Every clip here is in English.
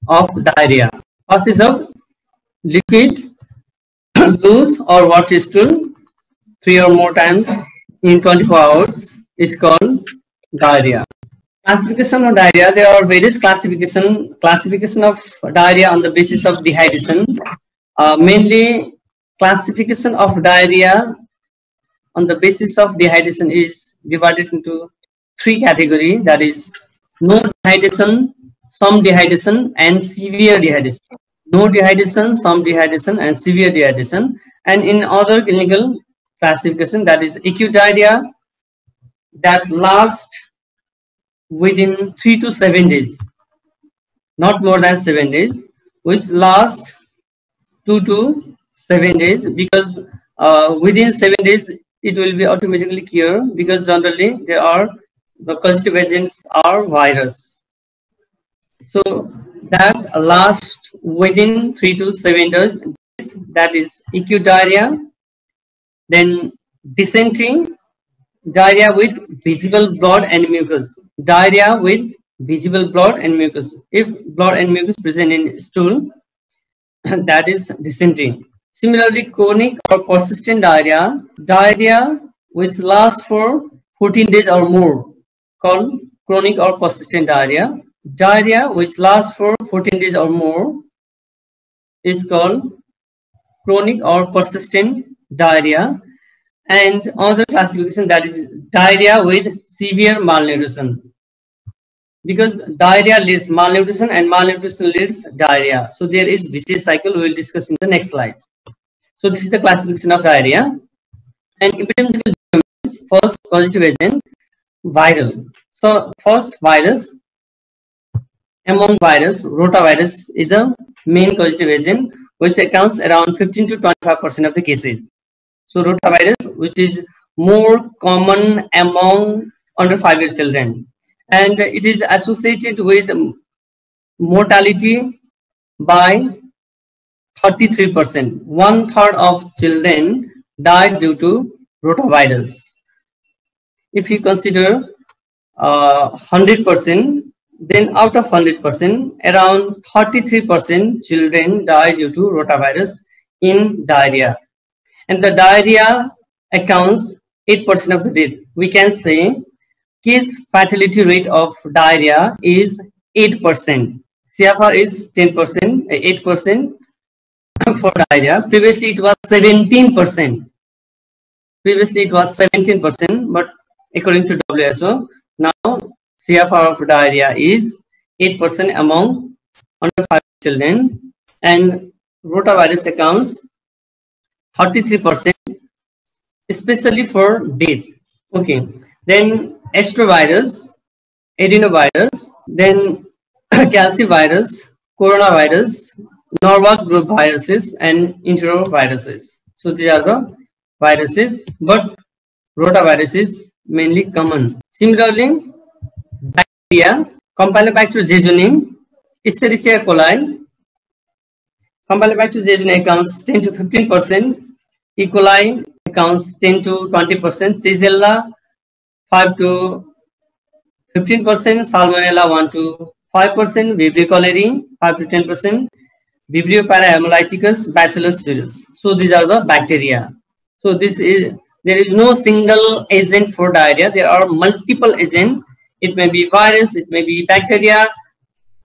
of diarrhea. Passage of liquid, loose or water stool 3 or more times in 24 hours is called diarrhea. Classification of diarrhea. There are various classification of diarrhea on the basis of dehydration. Mainly, classification of diarrhea on the basis of dehydration is divided into 3 categories. That is, no dehydration, some dehydration, and severe dehydration. No dehydration, some dehydration, and severe dehydration. And in other clinical classification, that is acute diarrhea that lasts within 3 to 7 days, not more than 7 days, which last 2 to 7 days, because within 7 days it will be automatically cured, because generally the causative agents are virus. So that lasts within 3 to 7 days, that is acute diarrhea. Then dysentery, diarrhea with visible blood and mucus. Diarrhea with visible blood and mucus. If blood and mucus present in stool, that is dysentery. Similarly, chronic or persistent diarrhea, diarrhea which lasts for 14 days or more, called chronic or persistent diarrhea. Diarrhea which lasts for 14 days or more is called chronic or persistent diarrhea. And other classification, that is diarrhea with severe malnutrition, because diarrhea leads malnutrition and malnutrition leads diarrhea. So there is vicious cycle. We will discuss in the next slide. So this is the classification of diarrhea. And epidemiological is first causative agent, viral. So first virus, among virus, rotavirus is the main causative agent, which accounts around 15 to 25% of the cases. So rotavirus, which is more common among under 5-year children, and it is associated with mortality by 33%. 1/3 of children died due to rotavirus. If you consider 100%, then out of 100%, around 33% children die due to rotavirus in diarrhea. And the diarrhea accounts 8% of the death. We can say case fatality rate of diarrhea is 8%. CFR is 10%, 8% for diarrhea. Previously it was 17%. Previously it was 17%, but according to WHO, now CFR of diarrhea is 8% among under 5 children, and rotavirus accounts 33%, especially for death. Okay, then astrovirus, adenovirus, then calcivirus, coronavirus, Norwalk group viruses, and enteroviruses. So these are the viruses, but rotavirus is mainly common. Similarly, bacteria, Campylobacter jejuni, Escherichia coli, Campylobacter jejuni accounts 10 to 15%, E. coli accounts 10 to 20%, Shigella 5 to 15%, Salmonella 1 to 5%, Vibrio cholerae 5 to 10%, Vibrio parahemolyticus, Bacillus cereus. So these are the bacteria. So there is no single agent for diarrhea. There are multiple agents. It may be virus, it may be bacteria,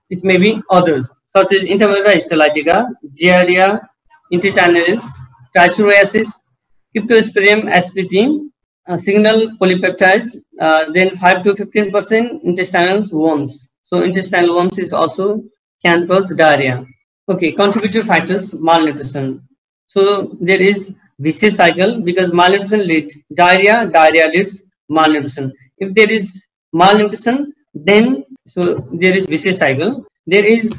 it may be others, such as Entamoeba histolytica, Giardia intestinalis, Trichuriasis, Cryptosporidium spp, signal polypeptides, then 5 to 15% intestinal worms. So intestinal worms is also can cause diarrhea. Okay, contributory factors, malnutrition. So there is vicious cycle, because malnutrition leads diarrhea, diarrhea leads malnutrition. If there is malnutrition, then so there is vicious cycle. There is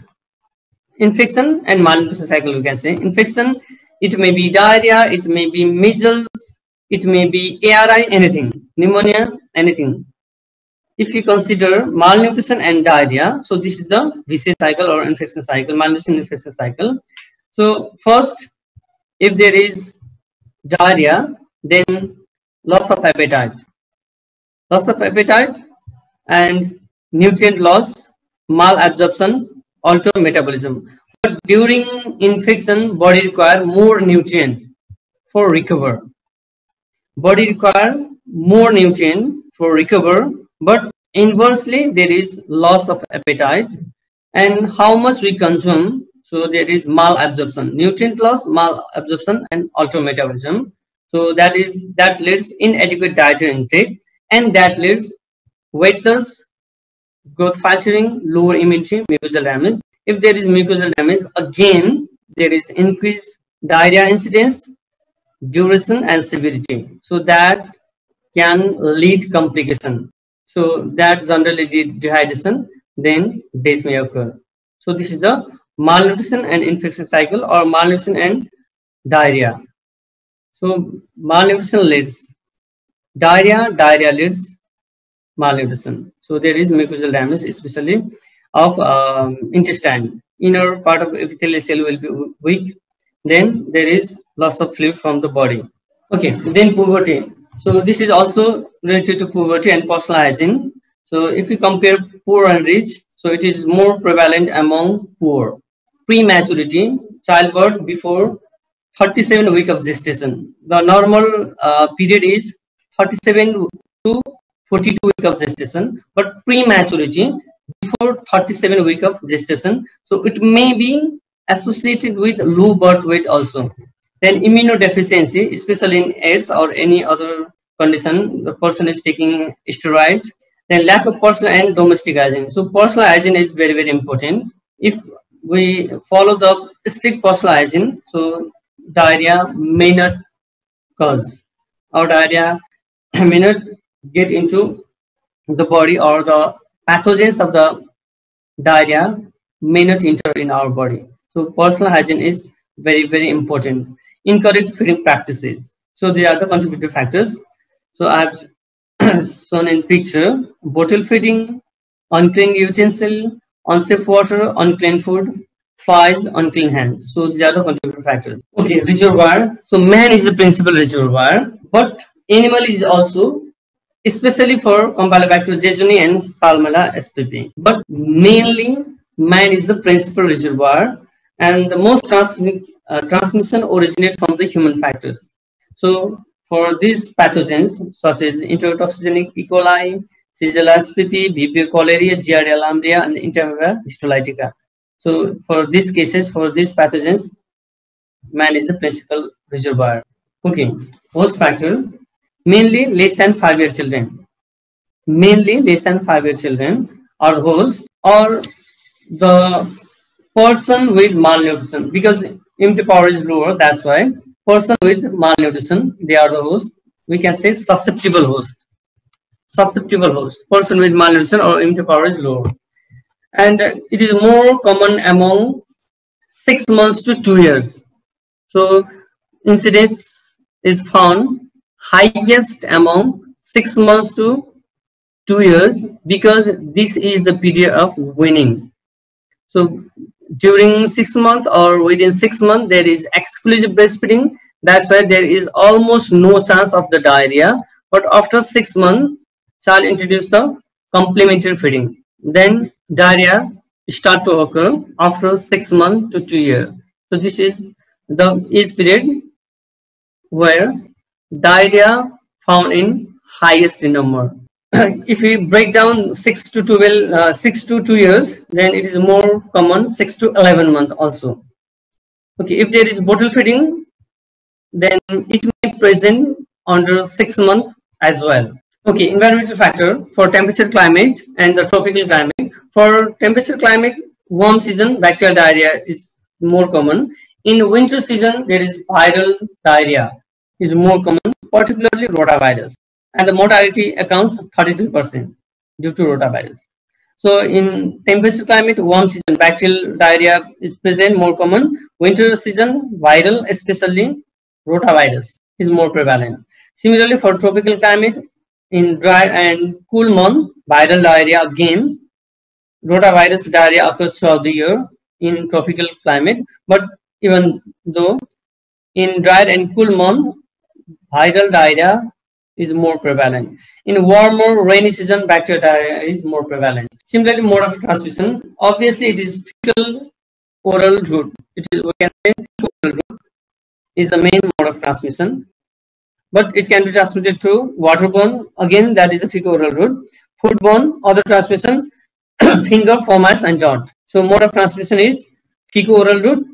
infection and malnutrition cycle, we can say. Infection, it may be diarrhea, it may be measles, it may be ARI, anything, pneumonia, anything. If you consider malnutrition and diarrhea, so this is the vicious cycle or infection cycle, malnutrition infection cycle. So first, if there is diarrhea, then loss of appetite. Loss of appetite and nutrient loss, malabsorption, alter metabolism. But during infection, body require more nutrient for recover. Body require more nutrient for recover, but inversely there is loss of appetite, and how much we consume, so there is malabsorption, nutrient loss, malabsorption, and alter metabolism. So that leads inadequate dietary intake, and that leads weight loss, growth faltering, lower immunity, mucosal damage. If there is mucosal damage, again there is increased diarrhea incidence, duration, and severity. So that can lead complication. So that generally lead dehydration, then death may occur. So this is the malnutrition and infection cycle, or malnutrition and diarrhea. So malnutrition leads diarrhea, diarrhea leads malnutrition. So there is mucosal damage, especially of intestine. Inner part of epithelial cell will be weak. Then there is loss of fluid from the body. Okay, then puberty. So this is also related to puberty and personal hygiene. So if you compare poor and rich, so it is more prevalent among poor. Prematurity, childbirth before 37 weeks of gestation. The normal period is 37 to 42 weeks of gestation, but prematurity before 37 weeks of gestation. So it may be associated with low birth weight also. Then immunodeficiency, especially in AIDS or any other condition, the person is taking steroids. Then lack of personal and domestic hygiene. So personal hygiene is very, very important. If we follow the strict personal hygiene, so diarrhea may not cause, or diarrhea may not get into the body, or the pathogens of the diarrhea may not enter in our body. So personal hygiene is very, very important. Incorrect feeding practices. So they are the contributing factors. So I have shown in picture: bottle feeding, unclean utensil, unsafe water, unclean food, flies, unclean hands. So these are the contributing factors. Okay, reservoir. So man is the principal reservoir, but animal is also, especially for Campylobacter jejuni and Salmonella spp. But mainly man is the principal reservoir, and the most transmission originates from the human factors. So for these pathogens such as enterotoxigenic E. coli, Shigella spp, Vibrio cholerae, Giardia lamblia, and Entamoeba histolytica. So for these cases, for these pathogens, man is the principal reservoir. Okay, host factor, mainly less than 5-year children. Mainly less than 5-year children are host, or the person with malnutrition, because immunity power is lower. That's why person with malnutrition, they are the host. We can say susceptible host. Susceptible host, person with malnutrition or immunity power is lower, and it is more common among 6 months to 2 years. So incidence is found highest among 6 months to 2 years, because this is the period of weaning. So during 6 months or within 6 months, there is exclusive breastfeeding. That's why there is almost no chance of the diarrhea. But after 6 months, child introduce the complementary feeding. Then diarrhea start to occur after 6 months to 2 years. So this is the age period where diarrhea found in highest number. If we break down 6 to 2 years, then it is more common 6 to 11 months also. Okay, if there is bottle feeding, then it may present under 6 months as well. Okay, environmental factor for temperature, climate, and the tropical climate. For temperature climate, warm season, bacterial diarrhea is more common. In winter season, there is viral diarrhea is more common, particularly rotavirus. And the mortality accounts 33% due to rotavirus. So in temperature climate, warm season, bacterial diarrhea is present, more common. Winter season, viral, especially rotavirus, is more prevalent. Similarly, for tropical climate, in dry and cool month, viral diarrhea again. Rotavirus diarrhea occurs throughout the year in tropical climate, but even though in dry and cool month, viral diarrhea is more prevalent. In warmer rainy season, bacterial diarrhea is more prevalent. Similarly, mode of transmission, obviously it is fecal oral route. It is, we can say, fecal oral route is the main mode of transmission, but it can be transmitted through waterborne. Again, that is the fecal oral route. Foodborne, other transmission, finger, fomites, and dirt. So mode of transmission is fecal oral route,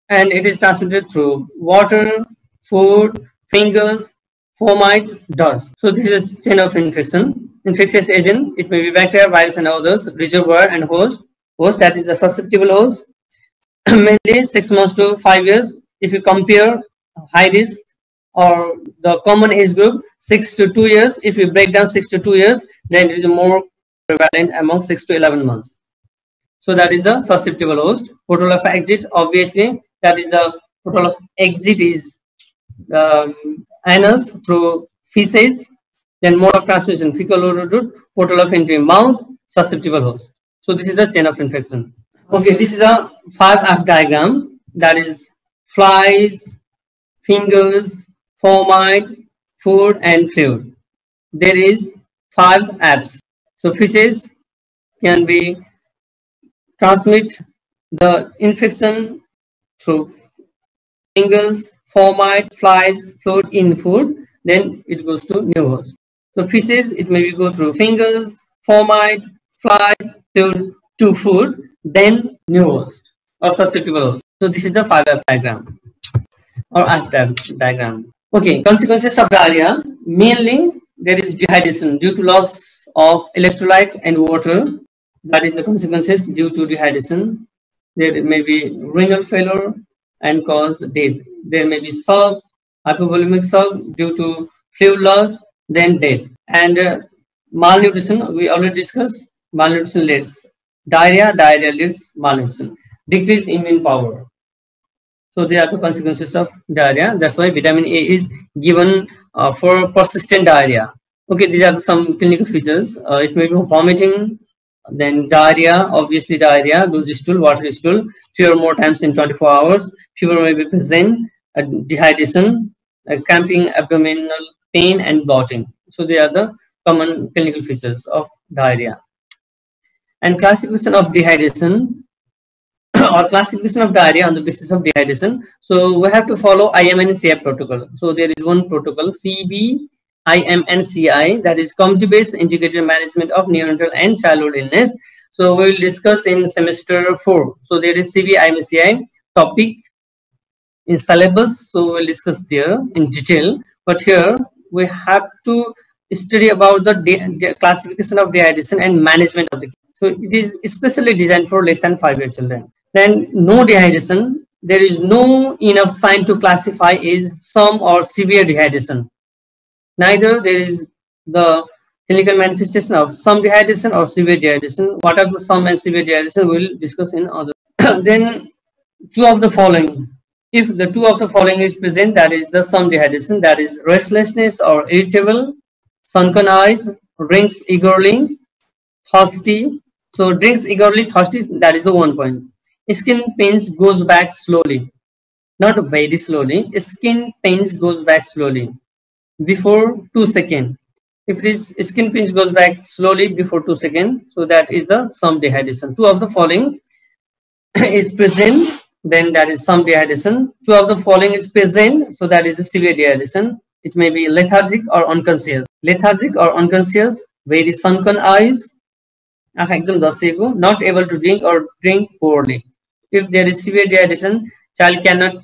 and it is transmitted through water, food, fingers, fomite, dirt. So this is a chain of infection. Infectious agent, it may be bacteria, virus, and others. Reservoir and host. Host, that is the susceptible host. Mainly 6 months to 5 years. If you compare high risk or the common age group, 6 to 2 years. If you break down 6 to 2 years, then it is more prevalent among 6 to 11 months. So that is the susceptible host. Portal of exit, obviously, that is the portal of exit is anus through feces. Then mode of transmission, fecal oral route, portal of entry, mouth, susceptible host. So this is the chain of infection. Okay, this is a 5F diagram. That is flies, fingers, fomite, food, and fluid. There is 5 F's. So feces can be transmit the infection through fingers, fomite, flies, fluid in food. Then it goes to new host. So feces, it may go through fingers, fomite, flies, fluid to food, then new host or susceptible host. So this is the 5F diagram or F diagram. Okay, consequences of diarrhea. Mainly there is dehydration due to loss of electrolyte and water. That is the consequences due to dehydration. There may be renal failure and cause death. There may be shock, hypovolemic shock due to fluid loss, then death. And malnutrition, we already discussed. Malnutrition leads diarrhea, diarrhea leads malnutrition. Decreased immune power. So they are the consequences of diarrhea. That's why vitamin A is given for persistent diarrhea. Okay, these are some clinical features. It may be vomiting, then diarrhea, obviously diarrhea, loose stool, watery stool, 3 or more times in 24 hours. Fever may be present, dehydration, cramping, abdominal pain, and bloating. So they are the common clinical features of diarrhea. And classification of dehydration or classification of diarrhea on the basis of dehydration. So we have to follow IMNCI protocol. So there is one protocol, CBIMNCI, that is Community-Based Integrated Management of Neonatal and Childhood Illness. So we will discuss in semester 4. So there is CBIMNCI topic in syllabus. So we'll discuss there in detail. But here we have to study about the classification of dehydration and management of the. So it is especially designed for less than 5-year children. Then no dehydration, there is no enough sign to classify is some or severe dehydration. Neither there is the clinical manifestation of some dehydration or severe dehydration. What are the some and severe dehydration we will discuss in other. Then 2 of the following. If the 2 of the following is present, that is the some dehydration, that is restlessness or irritable, sunken eyes, drinks eagerly, thirsty. So drinks eagerly, thirsty, that is the 1 point. Skin pains goes back slowly, not very slowly. Skin pains goes back slowly before 2 seconds. If it is skin pinch goes back slowly before 2 seconds, so that is the some dehydration. 2 of the following is present, then that is some dehydration. 2 of the following is present, so that is the severe dehydration. It may be lethargic or unconscious. Lethargic or unconscious, very sunken eyes, not able to drink or drink poorly. If there is severe dehydration, child cannot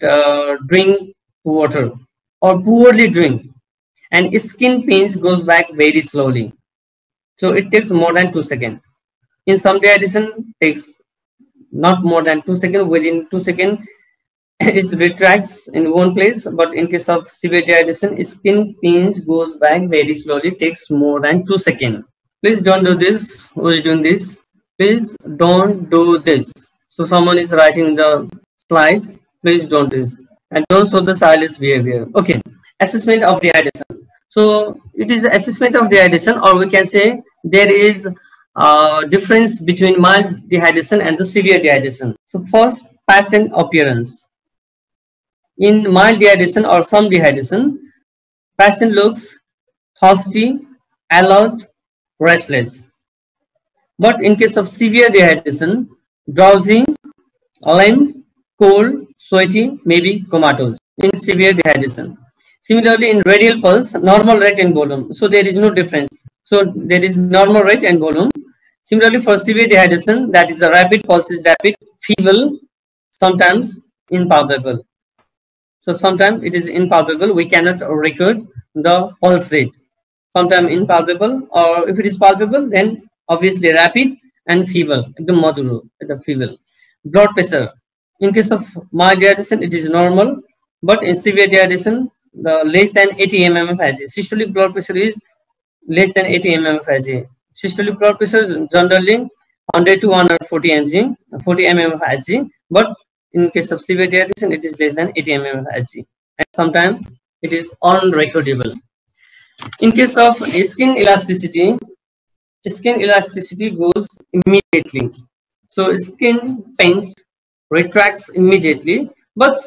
drink water or poorly drink. And skin pains goes back very slowly. So it takes more than 2 seconds. In some dehydration, takes not more than 2 seconds. Within 2 seconds, it retracts in one place. But in case of severe dehydration, skin pains goes back very slowly. Takes more than 2 seconds. Please don't do this. Who is doing this? Please don't do this. So someone is writing the slide. Please don't do this. And don't show the childish behavior. Okay. Assessment of dehydration. So it is assessment of dehydration, or we can say there is a difference between mild dehydration and the severe dehydration. So first, patient appearance. In mild dehydration or some dehydration, patient looks thirsty, alert, restless. But in case of severe dehydration, drowsy, lame, cold, sweaty, maybe comatose in severe dehydration. Similarly, in radial pulse, normal rate and volume. So there is no difference. So there is normal rate and volume. Similarly, for severe dehydration, that is a rapid pulse is rapid, feeble, sometimes impalpable. So sometimes it is impalpable. We cannot record the pulse rate. Sometimes impalpable, or if it is palpable, then obviously rapid and feeble. The maduro, the feeble. Blood pressure. In case of mild dehydration, it is normal, but in severe dehydration, the less than 80 mm of Hg. Systolic blood pressure is less than 80 mm of Hg. Systolic blood pressure generally 100 to 140 mg, 40 mm of Hg, but in case of severe dehydration, it is less than 80 mm of Hg, and sometimes it is unrecordable. In case of skin elasticity goes immediately. So skin pinch retracts immediately, but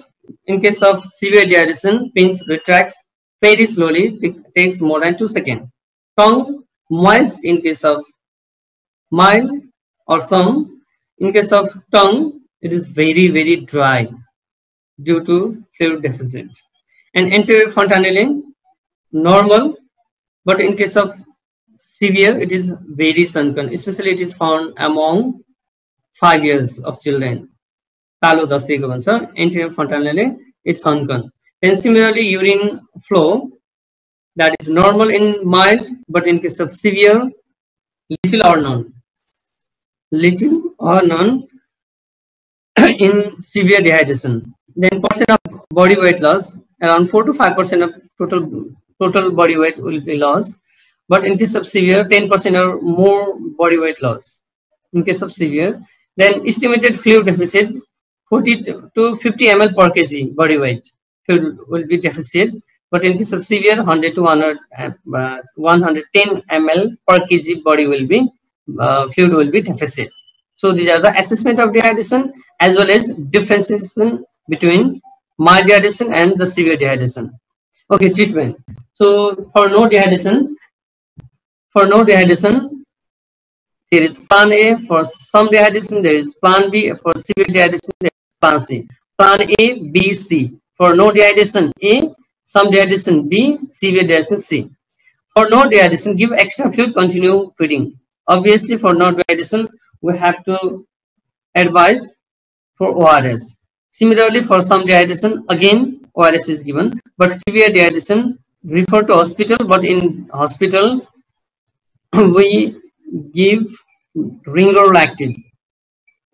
in case of severe dehydration, pinch retracts very slowly, takes more than 2 seconds. Tongue moist in case of mild or some. In case of tongue, it is very, very dry due to fluid deficit. And anterior fontanelle, normal, but in case of severe, it is very sunken. Especially it is found among 5 years of children. Talo daseko bhन्छ, anterior fontanelle is sunken. Then similarly, urine flow, that is normal in mild, but in case of severe, little or none. Little or none in severe dehydration. Then percent of body weight loss, around 4 to 5% of total body weight will be lost. But in case of severe, 10% or more body weight loss. In case of severe, then estimated fluid deficit 40 to 50 ml per kg body weight will be deficit. But in case of severe, 100 to 110 ml per kg body will be fluid will be deficit. So these are the assessment of dehydration as well as differentiation between mild dehydration and the severe dehydration. Okay, treatment. So for no dehydration, there is plan A. For some dehydration, there is plan B. For severe dehydration, there is plan C. Plan A, B, C. For no dehydration, A. Some dehydration, B. Severe dehydration, C. For no dehydration, give extra fluid, continue feeding. Obviously, for no dehydration, we have to advise for ORS. Similarly, for some dehydration, again ORS is given. But severe dehydration, refer to hospital. But in hospital, we give ringerolactid.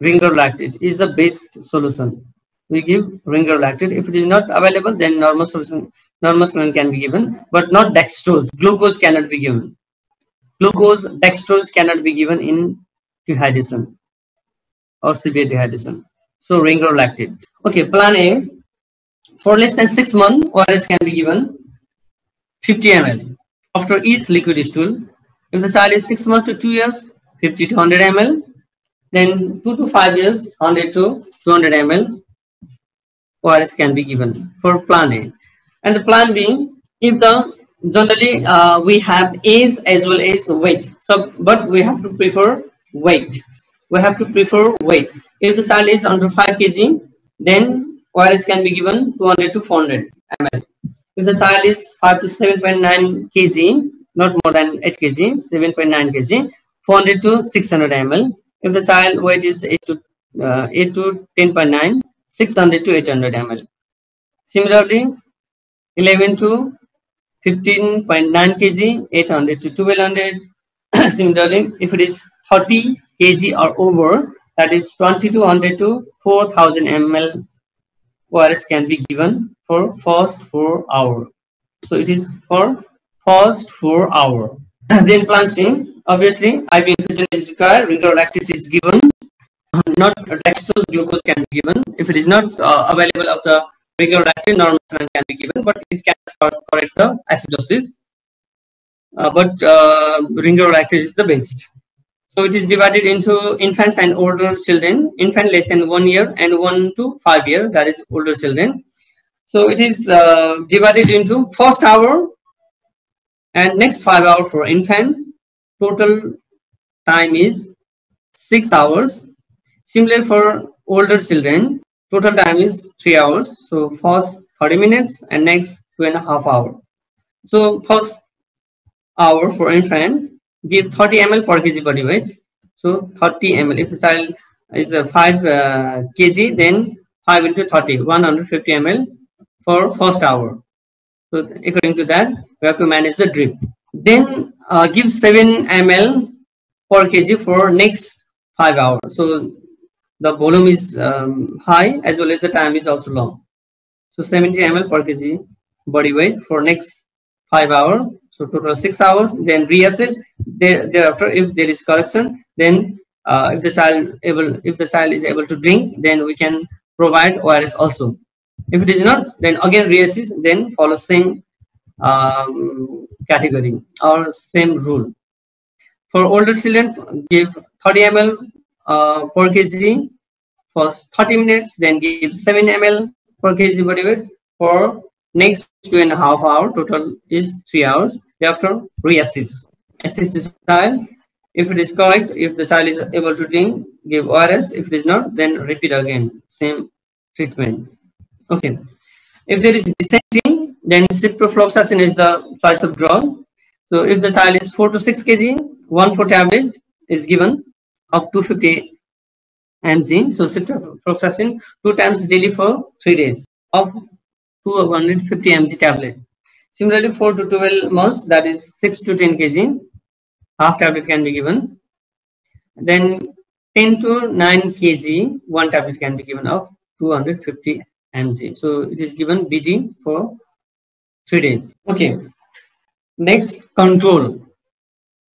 Ringerolactid is the best solution. We give ringerolactid. If it is not available, then normal solution can be given, but not dextrose. Glucose cannot be given. Dextrose cannot be given in dehydration or severe dehydration. So ringerolactid. Okay, plan A. For less than 6 months, ORS can be given 50 ml after each liquid stool. If the child is 6 months to 2 years, 50 to 100 ml. Then 2 to 5 years, 100 to 200 ml ORS can be given for plan A. And the plan B, if the generally we have age as well as weight. So, but we have to prefer weight. If the child is under 5 kg, then ORS can be given 200 to 400 ml. If the child is 5 to 7.9 kg, not more than 8 kg, 7.9 kg, 400 to 600 ml. If the child weight is 8 to 10.9, 600 to 800 ml. Similarly, 11 to 15.9 kg, 800 to 1200. Similarly, if it is 30 kg or over, that is 2200 to 4000 ml ORS can be given for first 4 hours. So it is for first 4 hours. Then plan C, obviously IV infusion is required, ringerolactid is given, not dextrose, glucose can be given. If it is not available of the ringerolactid, normal saline can be given, but it can correct the acidosis. But ringerolactid is the best. So it is divided into infants and older children. Infant less than 1 year and 1 to 5 year, that is older children. So it is divided into first hour And next 5 hours for infant, total time is 6 hours. Similar for older children, total time is 3 hours. So first 30 minutes and next 2.5 hours. So first hour for infant, give 30 ml per kg body weight. So 30 ml. If the child is 5 kg, then 5 into 30, 150 ml for first hour. So according to that, we have to manage the drip. Then give 7 ml per kg for next 5 hours. So the volume is high as well as the time is also long. So 70 ml per kg body weight for next 5 hours. So total 6 hours. Then reassess. Thereafter, if there is correction, then if the child is able to drink, then we can provide ORS also. If it is not, then again reassess. Then follow same category or same rule. For older children, give 30 ml per kg for 30 minutes, then give 7 ml per kg body weight for next 2.5 hours. Total is 3 hours. Thereafter, reassess. Assess the child. If it is correct, if the child is able to drink, give ORS. If it is not, then repeat again. Same treatment. Okay. If there is dissenting, then ciprofloxacin is the choice of drug. So if the child is 4 to 6 kg, 1/4 tablet is given of 250 mg. So ciprofloxacin 2 times daily for 3 days of 250 mg tablet. Similarly, 4 to 12 months, that is 6 to 10 kg, half tablet can be given. Then 10 to 9 kg, 1 tablet can be given of 250 mg. So it is given BG for 3 days. Okay. Next, control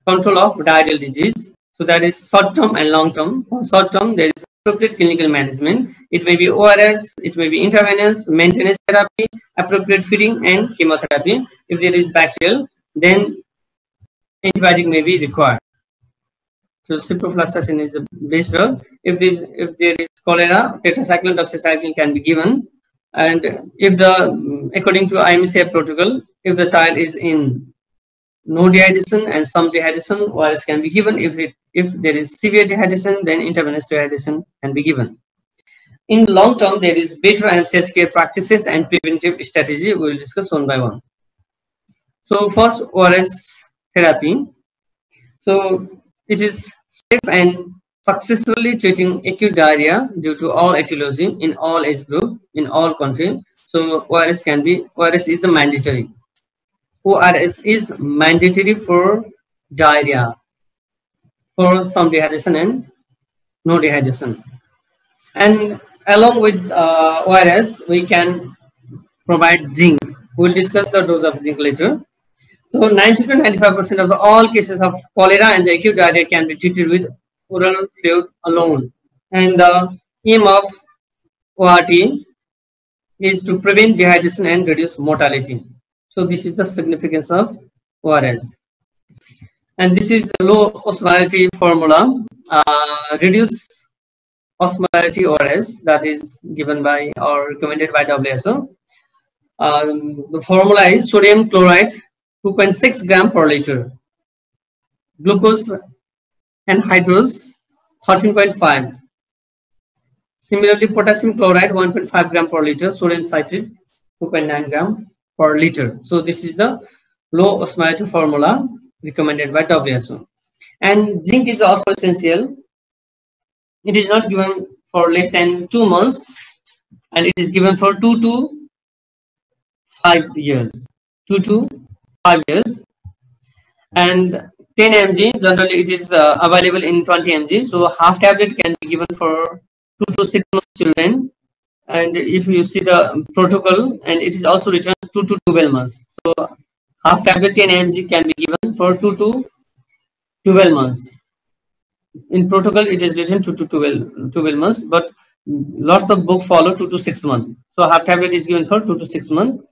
of diarrheal disease. So that is short term and long term. For short term, there is appropriate clinical management. It may be ORS, it may be intravenous, maintenance therapy, appropriate feeding, and chemotherapy. If there is bacterial, then antibiotic may be required. So ciprofloxacin is the best drug. If there is cholera, tetracycline, doxycycline can be given. And if according to IMCF protocol, if the child is in no dehydration and some dehydration, ORS can be given. If there is severe dehydration, then intravenous dehydration can be given. In long term, there is better and safe care practices and preventive strategy. We will discuss one by one. So first, ORS therapy. So it is safe and successfully treating acute diarrhea due to all etiology in all age group in all countries. So ORS is the mandatory. ORS is mandatory for diarrhea, for some dehydration and no dehydration. And along with ORS, we can provide zinc. We will discuss the dose of zinc later. So 90 to 95% of all cases of cholera and the acute diarrhea can be treated with oral fluid alone. And the aim of ORT is to prevent dehydration and reduce mortality. So this is the significance of ORS. And this is low osmolarity formula. Reduce osmolarity ORS that is given by or recommended by WHO. The formula is sodium chloride 2.6 gram per liter, glucose anhydrous 13.5. Similarly, potassium chloride 1.5 gram per liter, sodium citrate 2.9 gram per liter. So this is the low osmolarity formula recommended by WHO. And zinc is also essential. It is not given for less than 2 months, and it is given for 2 to 5 years. 2 to 5 years. And 10 mg, generally it is available in 20 mg. So half tablet can be given for 2 to 6 months children. And if you see the protocol, and it is also written 2 to 12 months. So half tablet 10 mg can be given for 2 to 12 months. In protocol, it is written 2 to 12 months, but lots of books follow 2 to 6 months. So half tablet is given for 2 to 6 months.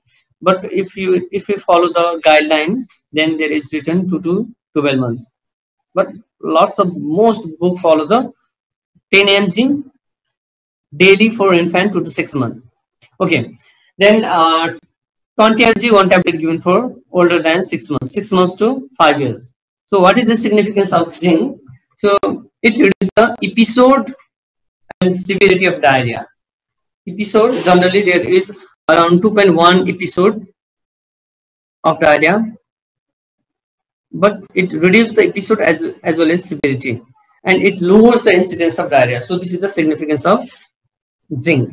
But if you follow the guideline, then there is written 2 to 12 months. But most books follow the 10 mg daily for infant 2 to 6 months. Okay. Then 20 mg, one tablet given for older than 6 months, 6 months to 5 years. So what is the significance of zinc? So it reduces the episode and severity of diarrhea. Episode, generally there is around 2.1 episode of diarrhea, but it reduces the episode as well as severity, and it lowers the incidence of diarrhea. So this is the significance of zinc: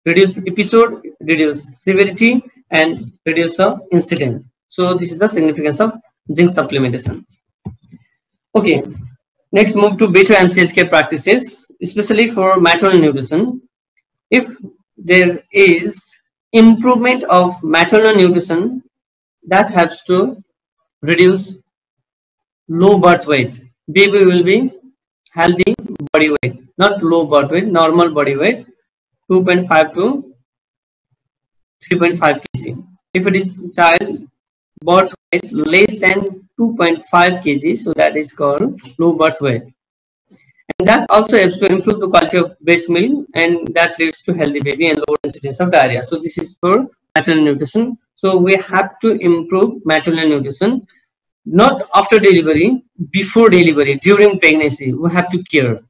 reduce episode, reduce severity, and reduce the incidence. So this is the significance of zinc supplementation. Okay, next move to better MCHK practices, especially for maternal nutrition. If there is improvement of maternal nutrition, that helps to reduce low birth weight. Baby will be healthy body weight, not low birth weight, normal body weight, 2.5 to 3.5 kg. If it is child birth weight less than 2.5 kg, so that is called low birth weight. And that also helps to improve the quality of breast milk, and that leads to healthy baby and lower incidence of diarrhea. So this is for maternal nutrition. So we have to improve maternal nutrition, not after delivery, before delivery, during pregnancy, we have to care.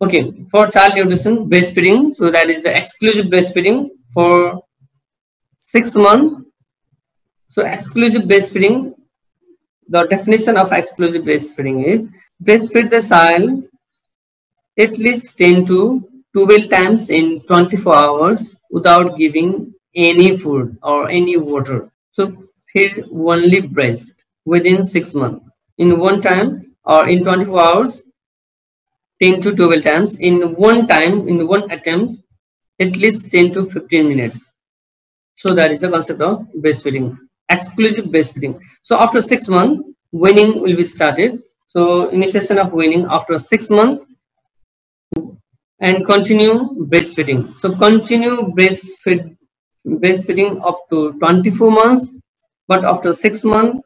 Okay, for child nutrition, breastfeeding. So that is the exclusive breastfeeding for 6 months. So exclusive breastfeeding, the definition of exclusive breastfeeding is breastfeed the child at least 10 to 12 times in 24 hours without giving any food or any water. So feed only breast within 6 months. In one time or in 24 hours, 10 to 12 times in one time, in one attempt, at least 10 to 15 minutes. So that is the concept of breastfeeding, exclusive breastfeeding. So after 6 months, weaning will be started. So initiation of weaning after 6 months, and continue breastfeeding. So continue breastfeeding up to 24 months, but after 6 months,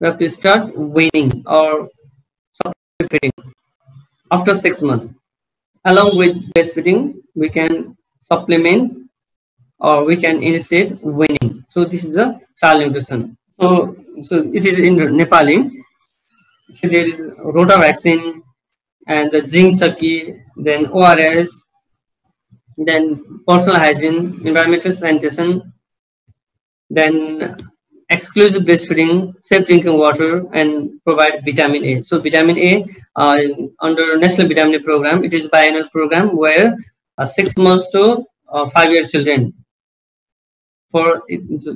we have to start weaning or feeding. After 6 months, along with breastfeeding, we can supplement or we can initiate weaning. So this is the child nutrition. So it is in Nepali. So there is Rota vaccine and the zinc saki, then ORS, then personal hygiene, environmental sanitation, then exclusive breastfeeding, safe drinking water, and provide vitamin A. So vitamin A under National Vitamin A program, it is biannual program where 6 months to 5 year children.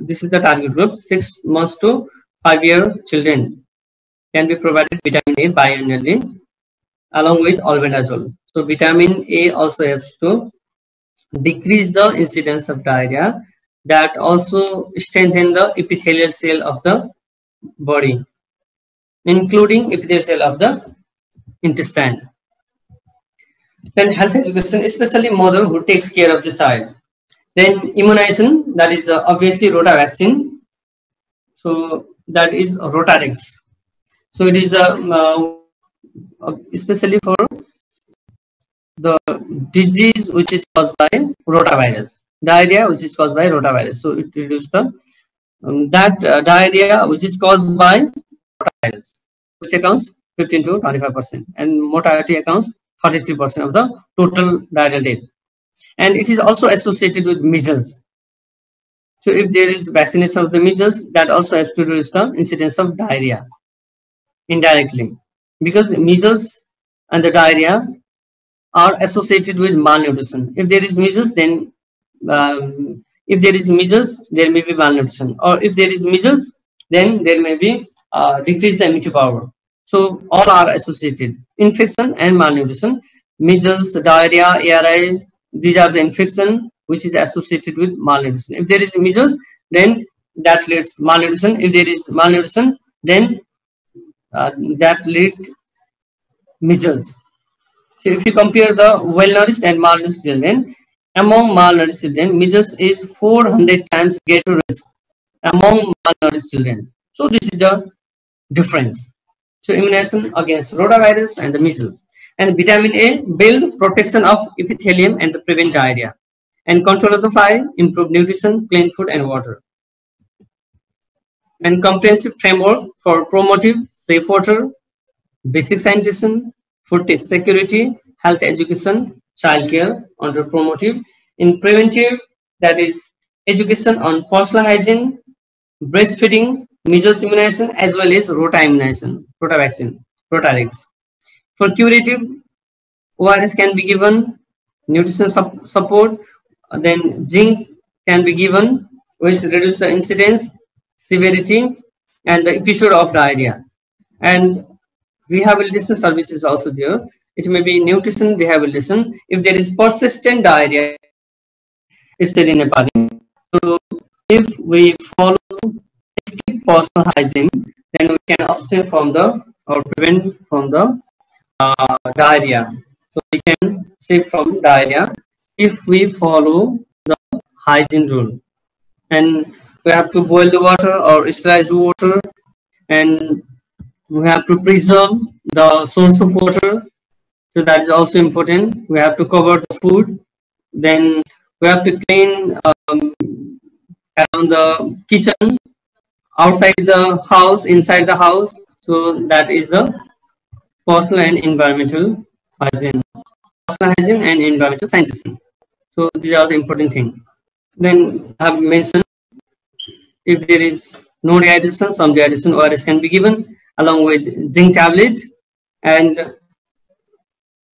This is the target group, 6 months to 5 year children can be provided vitamin A biannually along with albendazole. So vitamin A also helps to decrease the incidence of diarrhea, that also strengthen the epithelial cell of the body, including epithelial cell of the intestine. Then health education, especially mother who takes care of the child. Then immunization, that is the obviously Rota vaccine. So that is Rotarex. So it is especially for the disease which is caused by rotavirus, diarrhea which is caused by rotavirus. So it reduces the diarrhea which is caused by rotavirus, which accounts 15 to 25%, and mortality accounts 33% of the total diarrheal death. And it is also associated with measles. So if there is vaccination of the measles, that also helps to reduce the incidence of diarrhea indirectly, because measles and the diarrhea are associated with malnutrition. If there is measles, then there may be malnutrition, or if there is measles, then there may be decreased immunity power. So all are associated, infection and malnutrition. Measles, diarrhea, ARI, these are the infection which is associated with malnutrition. If there is measles, then that leads malnutrition. If there is malnutrition, then that leads measles. So if you compare the well-nourished and malnourished children, among malnourished children, measles is 400 times greater risk among malnourished children. So this is the difference. So immunization against rotavirus and the measles. And vitamin A build protection of epithelium and prevent diarrhea. And control of the fire, improve nutrition, clean food and water. and comprehensive framework for promotive safe water, basic sanitation, food security, health education, childcare under promotive. In preventive, that is education on personal hygiene, breastfeeding, measles immunization, as well as rota immunization, rota vaccine, Rotarix. For curative, ORS can be given, nutrition support, then zinc can be given, which reduce the incidence, severity, and the episode of diarrhea. And rehabilitation services also there. It may be nutrition rehabilitation. If there is persistent diarrhea, it's still in Nepali. So if we follow strict personal hygiene, then we can abstain from the or prevent from the diarrhea. So we can save from diarrhea if we follow the hygiene rule. And we have to boil the water or sterilize the water, and we have to preserve the source of water. So that is also important. We have to cover the food. Then we have to clean around the kitchen, outside the house, inside the house. So that is the personal and environmental hygiene. Personal hygiene and environmental sanitation. So these are the important things. Then I have mentioned if there is no dehydration, some dehydration ORS can be given along with zinc tablet, and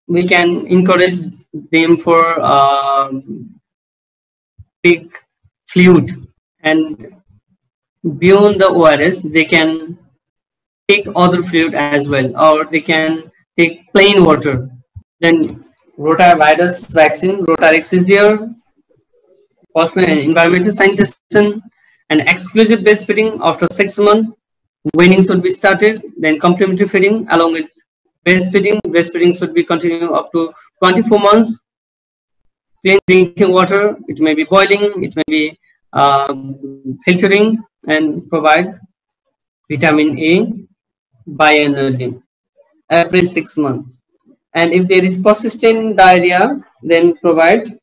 we can encourage them for big fluid, and beyond the ORS they can take other fluid as well, or they can take plain water. Then rotavirus vaccine, Rotarix is there, personal and environmental sanitation, and exclusive breastfeeding after 6 months. Weaning should be started, then complementary feeding along with breastfeeding. Breastfeeding should be continued up to 24 months. Clean drinking water, it may be boiling, it may be filtering, and provide vitamin A biannually every 6 months. And if there is persistent diarrhea, then provide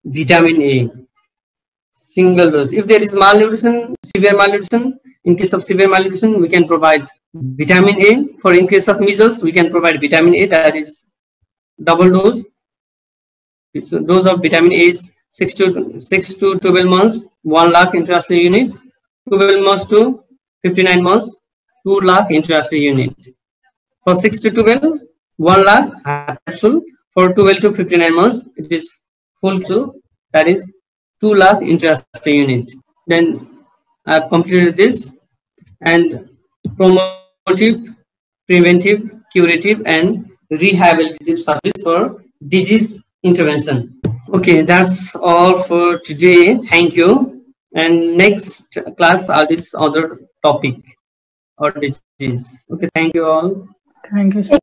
vitamin A single dose. If there is malnutrition, severe malnutrition, in case of severe malnutrition, we can provide vitamin A. For in case of measles, we can provide vitamin A, that is double dose. So dose of vitamin A is 6 to 12 months, 1 lakh intracellular unit. 12 months to 59 months, 2 lakh intracellular unit. For 6 to 12, 1 lakh capsule. For 12 to 59 months, it is full capsule, that is 2 lakh intracellular unit. Then I have completed this, and promotive, preventive, curative, and rehabilitative service for disease intervention. Okay, that's all for today. Thank you. And next class are this other topic or disease. Okay, thank you all. Thank you.